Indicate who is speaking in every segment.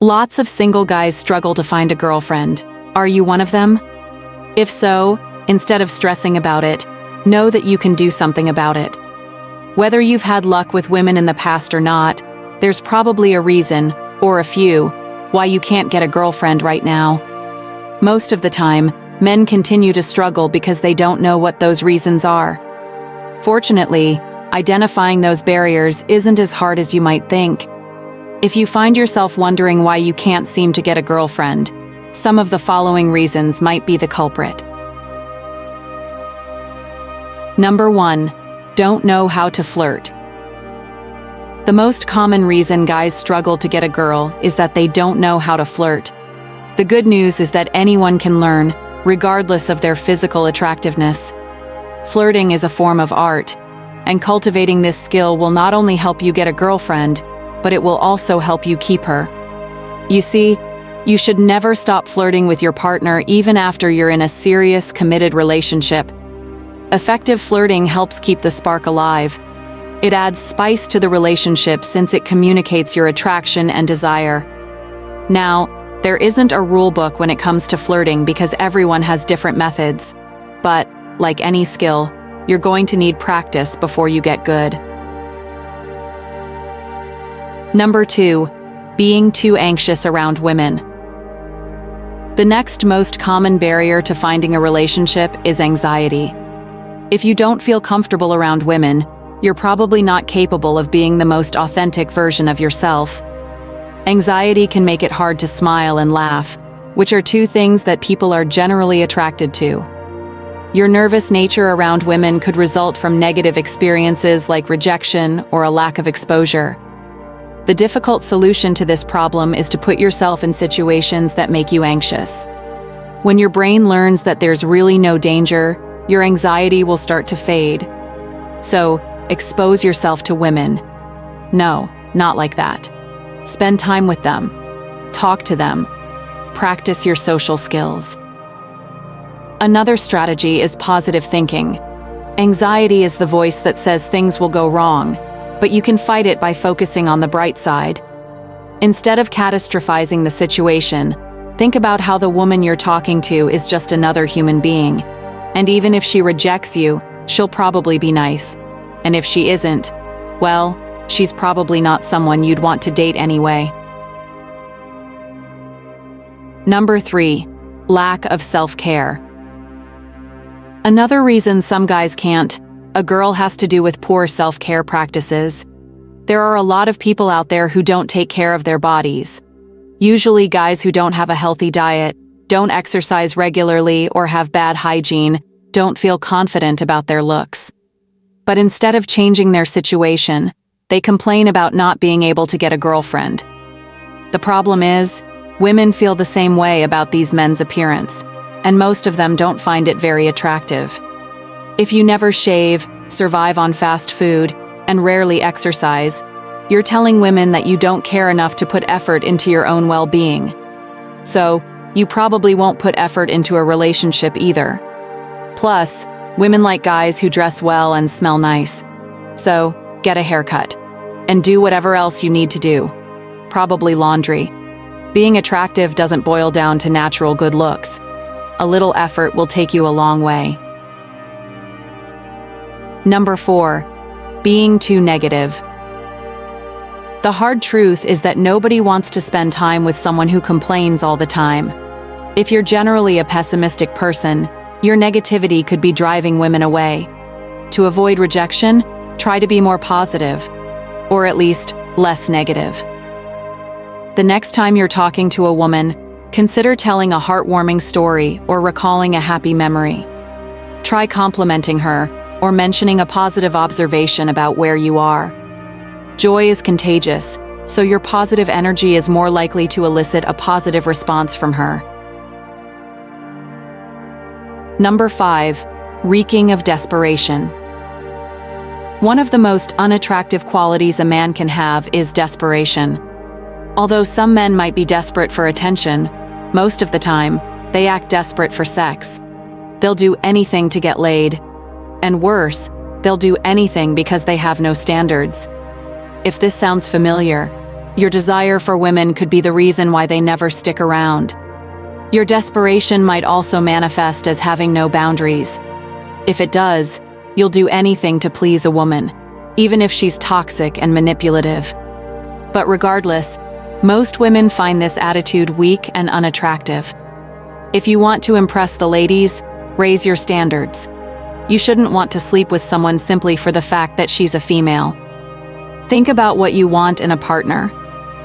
Speaker 1: Lots of single guys struggle to find a girlfriend. Are you one of them? If so, instead of stressing about it, know that you can do something about it. Whether you've had luck with women in the past or not, there's probably a reason, or a few, why you can't get a girlfriend right now. Most of the time, men continue to struggle because they don't know what those reasons are. Fortunately, identifying those barriers isn't as hard as you might think. If you find yourself wondering why you can't seem to get a girlfriend, some of the following reasons might be the culprit. Number 1. Don't know how to flirt. The most common reason guys struggle to get a girl is that they don't know how to flirt. The good news is that anyone can learn, regardless of their physical attractiveness. Flirting is a form of art, and cultivating this skill will not only help you get a girlfriend, but it will also help you keep her. You see, you should never stop flirting with your partner even after you're in a serious, committed relationship. Effective flirting helps keep the spark alive. It adds spice to the relationship since it communicates your attraction and desire. Now, there isn't a rule book when it comes to flirting because everyone has different methods. But, like any skill, you're going to need practice before you get good. Number 2. Being too anxious around women. The next most common barrier to finding a relationship is anxiety. If you don't feel comfortable around women, you're probably not capable of being the most authentic version of yourself. Anxiety can make it hard to smile and laugh, which are two things that people are generally attracted to. Your nervous nature around women could result from negative experiences like rejection or a lack of exposure. The difficult solution to this problem is to put yourself in situations that make you anxious. When your brain learns that there's really no danger, your anxiety will start to fade. So, expose yourself to women. No, not like that. Spend time with them. Talk to them. Practice your social skills. Another strategy is positive thinking. Anxiety is the voice that says things will go wrong, but you can fight it by focusing on the bright side. Instead of catastrophizing the situation, think about how the woman you're talking to is just another human being. And even if she rejects you, she'll probably be nice. And if she isn't, well, she's probably not someone you'd want to date anyway. Number 3. Lack of self-care. Another reason some guys can't a girl has to do with poor self-care practices. There are a lot of people out there who don't take care of their bodies. Usually guys who don't have a healthy diet, don't exercise regularly, or have bad hygiene, don't feel confident about their looks. But instead of changing their situation, they complain about not being able to get a girlfriend. The problem is, women feel the same way about these men's appearance, and most of them don't find it very attractive. If you never shave, survive on fast food, and rarely exercise, you're telling women that you don't care enough to put effort into your own well-being. So, you probably won't put effort into a relationship either. Plus, women like guys who dress well and smell nice. So, get a haircut. And do whatever else you need to do. Probably laundry. Being attractive doesn't boil down to natural good looks. A little effort will take you a long way. Number 4. Being too negative. The hard truth is that nobody wants to spend time with someone who complains all the time. If you're generally a pessimistic person, your negativity could be driving women away. To avoid rejection, try to be more positive, or at least less negative. The next time you're talking to a woman, consider telling a heartwarming story or recalling a happy memory. Try complimenting her or mentioning a positive observation about where you are. Joy is contagious, so your positive energy is more likely to elicit a positive response from her. Number 5. Reeking of desperation. One of the most unattractive qualities a man can have is desperation. Although some men might be desperate for attention, most of the time, they act desperate for sex. They'll do anything to get laid. And worse, they'll do anything because they have no standards. If this sounds familiar, Your desire for women could be the reason why they never stick around. Your desperation might also manifest as having no boundaries. If it does, you'll do anything to please a woman, even if she's toxic and manipulative. But regardless, most women find this attitude weak and unattractive. If you want to impress the ladies, raise your standards. You shouldn't want to sleep with someone simply for the fact that she's a female. Think about what you want in a partner,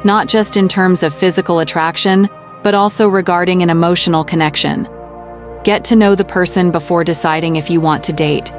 Speaker 1: not just in terms of physical attraction, but also regarding an emotional connection. Get to know the person before deciding if you want to date.